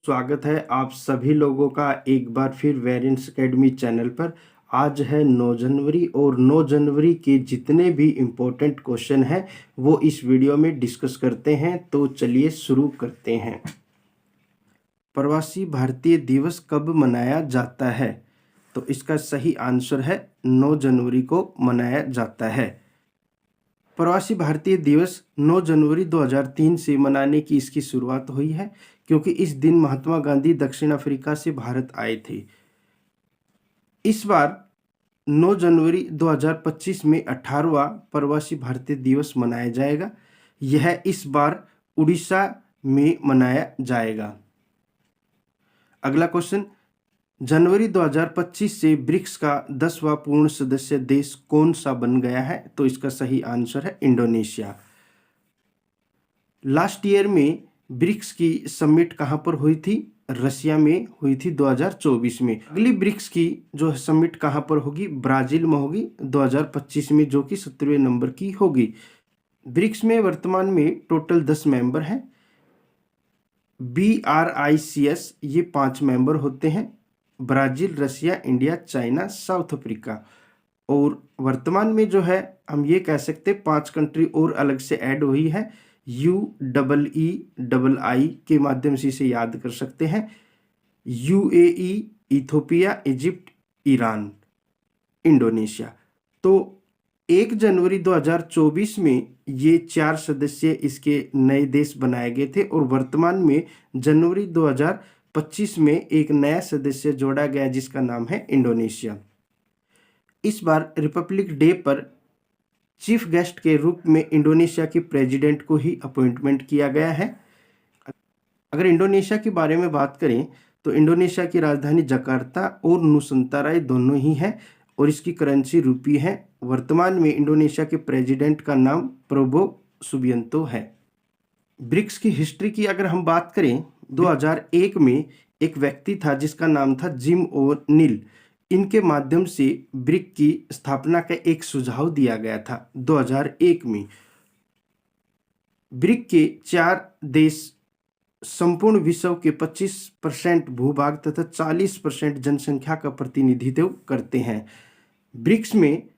स्वागत है आप सभी लोगों का एक बार फिर वेरिएंस एकेडमी चैनल पर। आज है 9 जनवरी और 9 जनवरी के जितने भी इम्पोर्टेंट क्वेश्चन हैं वो इस वीडियो में डिस्कस करते हैं। तो चलिए शुरू करते हैं। प्रवासी भारतीय दिवस कब मनाया जाता है? तो इसका सही आंसर है 9 जनवरी को मनाया जाता है। प्रवासी भारतीय दिवस 9 जनवरी 2003 से मनाने की इसकी शुरुआत हुई है, क्योंकि इस दिन महात्मा गांधी दक्षिण अफ्रीका से भारत आए थे। इस बार 9 जनवरी 2025 में 18वां प्रवासी भारतीय दिवस मनाया जाएगा। यह इस बार उड़ीसा में मनाया जाएगा। अगला क्वेश्चन, जनवरी 2025 से ब्रिक्स का 10वां पूर्ण सदस्य देश कौन सा बन गया है? तो इसका सही आंसर है इंडोनेशिया। लास्ट ईयर में ब्रिक्स की समिट कहां पर हुई थी? रशिया में हुई थी 2024 में। अगली ब्रिक्स की जो समिट कहां पर होगी? ब्राजील में होगी 2025 में, जो कि 17वें नंबर की होगी। ब्रिक्स में वर्तमान में टोटल 10 मेंबर हैं। BRICS ये 5 मेंबर होते हैं: Brazil, Russia, India, China, south Africa. और वर्तमान में जो है हम ये कह सकते 5 कंट्री और अलग से ऐड हुई है। UEEI के माध्यम से इसे याद कर सकते हैं: UAE, Ethiopia, Egypt, Iran, Indonesia. तो 1 जनवरी 2024 में ये 4 सदस्य इसके नए देश बनाए गए थे, और वर्तमान में जनवरी 2025 में एक नया सदस्य जोड़ा गया जिसका नाम है इंडोनेशिया। इस बार रिपब्लिक डे पर चीफ गेस्ट के रूप में इंडोनेशिया के प्रेसिडेंट को ही अपॉइंटमेंट किया गया है। अगर इंडोनेशिया के बारे में बात करें तो इंडोनेशिया की राजधानी जकार्ता और नुसंताराय दोनों ही हैं, और इसकी करेंसी रुपी है। वर्तमान में इंडोनेशिया के प्रेसिडेंट का नाम प्रबो सुबियांतो है। ब्रिक्स की हिस्ट्री की अगर हम बात करें, 2001 में एक व्यक्ति था जिसका नाम था जिम ओ'नील। इनके माध्यम से ब्रिक की स्थापना का एक सुझाव दिया गया था 2001 में। ब्रिक के 4 देश संपूर्ण विश्व के 25% भूभाग तथा 40% जनसंख्या का प्रतिनिधित्व करते हैं। ब्रिक्स में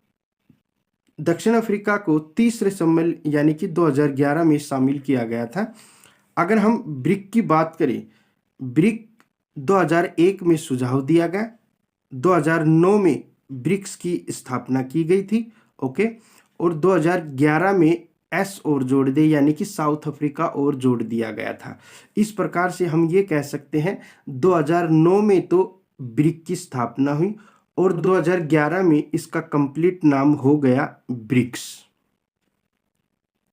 दक्षिण अफ्रीका को तीसरे सम्मेलन यानी कि 2011 में शामिल किया गया था। अगर हम ब्रिक की बात करें, ब्रिक 2001 में सुझाव दिया गया, 2009 में ब्रिक्स की स्थापना की गई थी, ओके, और 2011 में एस और जोड़ दे यानी कि साउथ अफ्रीका और जोड़ दिया गया था। इस प्रकार से हम ये कह सकते हैं 2009 में तो ब्रिक की स्थापना हुई और 2011 में इसका कंप्लीट नाम हो गया ब्रिक्स।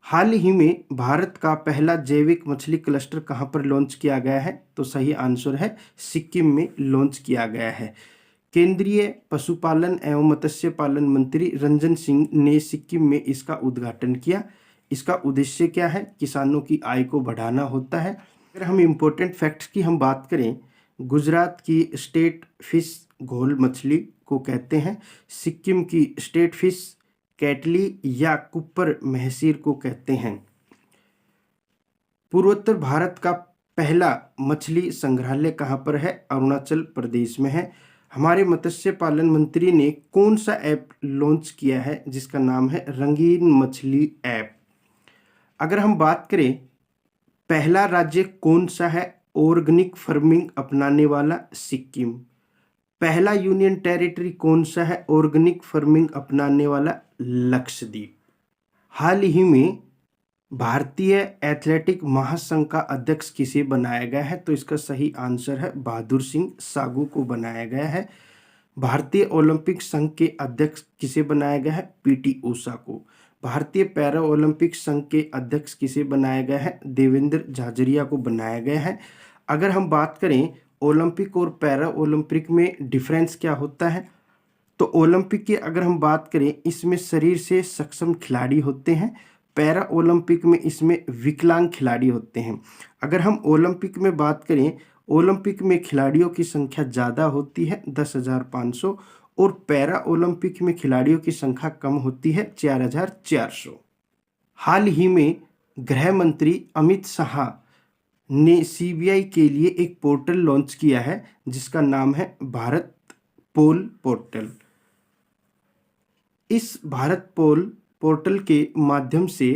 हाल ही में भारत का पहला जैविक मछली क्लस्टर कहां पर लॉन्च किया गया है? तो सही आंसर है सिक्किम में लॉन्च किया गया है। केंद्रीय पशुपालन एवं मत्स्य पालन मंत्री रंजन सिंह ने सिक्किम में इसका उद्घाटन किया। इसका उद्देश्य क्या है? किसानों की आय को बढ़ाना होता है। अगर हम इम्पोर्टेंट फैक्ट्स की हम बात करें, गुजरात की स्टेट फिश घोल मछली को कहते हैं, सिक्किम की स्टेट फिश कैटली या कुप्पर महसीर को कहते हैं। पूर्वोत्तर भारत का पहला मछली संग्रहालय कहाँ पर है? अरुणाचल प्रदेश में है। हमारे मत्स्य पालन मंत्री ने कौन सा ऐप लॉन्च किया है जिसका नाम है रंगीन मछली ऐप? अगर हम बात करें पहला राज्य कौन सा है ऑर्गेनिक फार्मिंग अपनाने वाला? सिक्किम। पहला यूनियन टेरिटरी कौन सा है ऑर्गेनिक फार्मिंग अपनाने वाला? लक्षद्वीप। हाल ही में भारतीय एथलेटिक महासंघ का अध्यक्ष किसे बनाया गया है? तो इसका सही आंसर है बहादुर सिंह सागू को बनाया गया है। भारतीय ओलंपिक संघ के अध्यक्ष किसे बनाया गया है? पीटी ऊषा को। भारतीय पैरा ओलंपिक संघ के अध्यक्ष किसे बनाया गया है? देवेंद्र झाझरिया को बनाया गया है। अगर हम बात करें ओलंपिक और पैरा ओलंपिक में डिफरेंस क्या होता है, तो ओलंपिक की अगर हम बात करें इसमें शरीर से सक्षम खिलाड़ी होते हैं, पैरा ओलंपिक में इसमें विकलांग खिलाड़ी होते हैं। अगर हम ओलंपिक में बात करें, ओलंपिक में खिलाड़ियों की संख्या ज़्यादा होती है 10,500, और पैरा ओलंपिक में खिलाड़ियों की संख्या कम होती है 4,400। हाल ही में गृह मंत्री अमित शाह ने सीबीआई के लिए एक पोर्टल लॉन्च किया है जिसका नाम है भारत पोल पोर्टल। इस भारत पोल पोर्टल के माध्यम से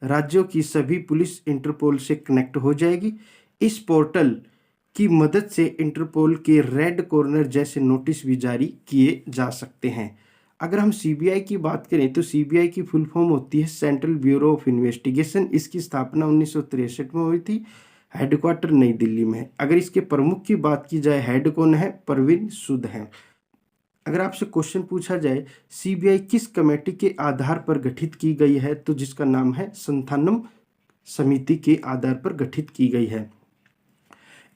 राज्यों की सभी पुलिस इंटरपोल से कनेक्ट हो जाएगी। इस पोर्टल की मदद से इंटरपोल के रेड कॉर्नर जैसे नोटिस भी जारी किए जा सकते हैं। अगर हम सीबीआई की बात करें तो सीबीआई की फुल फॉर्म होती है सेंट्रल ब्यूरो ऑफ इन्वेस्टिगेशन। इसकी स्थापना 1963 में हुई थी। हेडक्वार्टर नई दिल्ली में है। अगर इसके प्रमुख की बात की जाए, हेड कौन है? परवीन सूद हैं। अगर आपसे क्वेश्चन पूछा जाए सीबीआई किस कमेटी के आधार पर गठित की गई है, तो जिसका नाम है संथानम समिति के आधार पर गठित की गई है।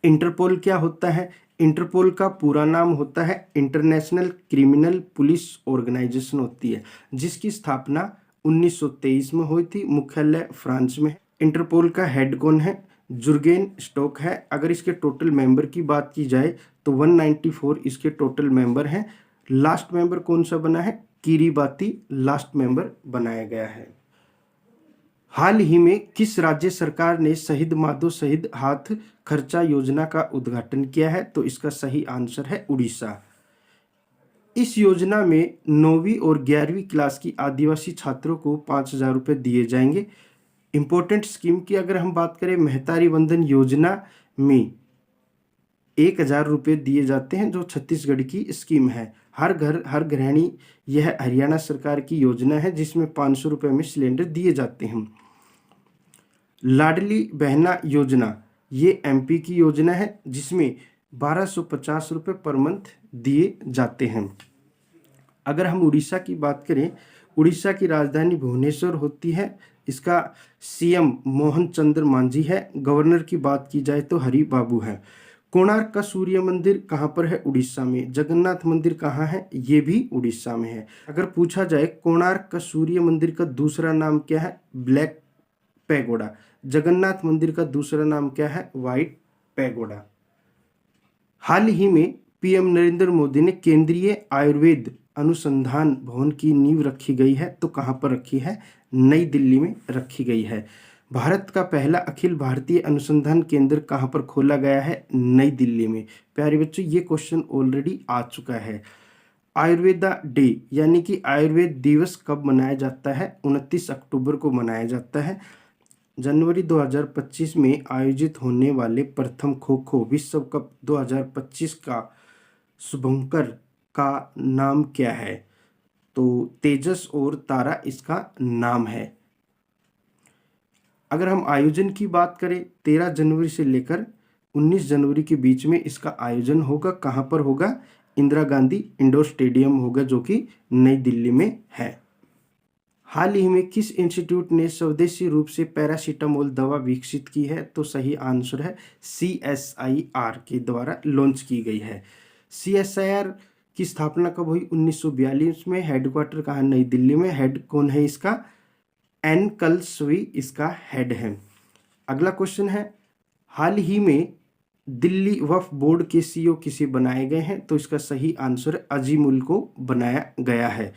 इंटरपोल क्या होता है? इंटरपोल का पूरा नाम होता है इंटरनेशनल क्रिमिनल पुलिस ऑर्गेनाइजेशन होती है, जिसकी स्थापना 1923 में हुई थी। मुख्यालय फ्रांस में है। इंटरपोल का हेड कौन है? जुर्गेन स्टोक है। अगर इसके टोटल मेंबर की बात की जाए तो 194 इसके टोटल मेंबर हैं। लास्ट मेंबर कौन सा बना है? किरीबाती लास्ट मेंबर बनाया गया है। हाल ही में किस राज्य सरकार ने शहीद माधो शहीद हाथ खर्चा योजना का उद्घाटन किया है? तो इसका सही आंसर है उड़ीसा। इस योजना में 9वीं और 11वीं क्लास की आदिवासी छात्रों को 5,000 रुपये दिए जाएंगे। इम्पोर्टेंट स्कीम की अगर हम बात करें, महतारी वंदन योजना में 1,000 रुपये दिए जाते हैं, जो छत्तीसगढ़ की स्कीम है। हर घर हर गृहिणी, यह हरियाणा सरकार की योजना है जिसमें 500 रुपये में सिलेंडर दिए जाते हैं। लाडली बहना योजना, ये एमपी की योजना है जिसमें 1250 रुपये पर मंथ दिए जाते हैं। अगर हम उड़ीसा की बात करें, उड़ीसा की राजधानी भुवनेश्वर होती है। इसका सीएम मोहन चंद्र मांझी है। गवर्नर की बात की जाए तो हरि बाबू है। कोणार्क का सूर्य मंदिर कहाँ पर है? उड़ीसा में। जगन्नाथ मंदिर कहाँ है? ये भी उड़ीसा में है। अगर पूछा जाए कोणार्क का सूर्य मंदिर का दूसरा नाम क्या है? Black pagoda. जगन्नाथ मंदिर का दूसरा नाम क्या है? White pagoda. हाल ही में पीएम नरेंद्र मोदी ने केंद्रीय आयुर्वेद अनुसंधान भवन की नींव रखी गई है, तो कहाँ पर रखी है? नई दिल्ली में रखी गई है। भारत का पहला अखिल भारतीय अनुसंधान केंद्र कहाँ पर खोला गया है? नई दिल्ली में। प्यारे बच्चों, ये क्वेश्चन ऑलरेडी आ चुका है। आयुर्वेदा डे यानी कि आयुर्वेद दिवस कब मनाया जाता है? 29 अक्टूबर को मनाया जाता है। जनवरी 2025 में आयोजित होने वाले प्रथम खो खो विश्व कप 2025 का शुभंकर का नाम क्या है? तो तेजस और तारा इसका नाम है। अगर हम आयोजन की बात करें, 13 जनवरी से लेकर 19 जनवरी के बीच में इसका आयोजन होगा। कहाँ पर होगा? इंदिरा गांधी इंडोर स्टेडियम होगा, जो कि नई दिल्ली में है। हाल ही में किस इंस्टीट्यूट ने स्वदेशी रूप से पैरासीटामोल दवा विकसित की है? तो सही आंसर है CSIR के द्वारा लॉन्च की गई है। CSIR की स्थापना कब हुई? 1942 में। हेडक्वार्टर कहाँ? नई दिल्ली में। हेड कौन है इसका? एन कलस्वी इसका हेड है। अगला क्वेश्चन है, हाल ही में दिल्ली वक्फ बोर्ड के CEO किसे बनाए गए हैं? तो इसका सही आंसर अजीमुल को बनाया गया है।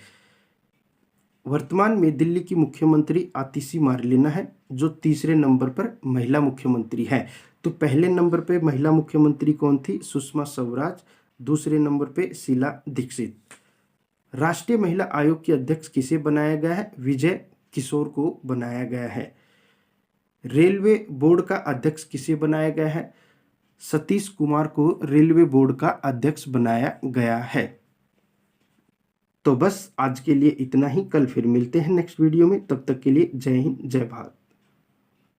वर्तमान में दिल्ली की मुख्यमंत्री आतिशी मार्लेना है, जो तीसरे नंबर पर महिला मुख्यमंत्री है। तो पहले नंबर पे महिला मुख्यमंत्री कौन थी? सुषमा स्वराज। दूसरे नंबर पे शीला दीक्षित। राष्ट्रीय महिला आयोग के अध्यक्ष किसे बनाया गया है? विजय किशोर को बनाया गया है। रेलवे बोर्ड का अध्यक्ष किसे बनाया गया है? सतीश कुमार को रेलवे बोर्ड का अध्यक्ष बनाया गया है। तो बस आज के लिए इतना ही। कल फिर मिलते हैं नेक्स्ट वीडियो में। तब तक के लिए जय हिंद, जय भारत।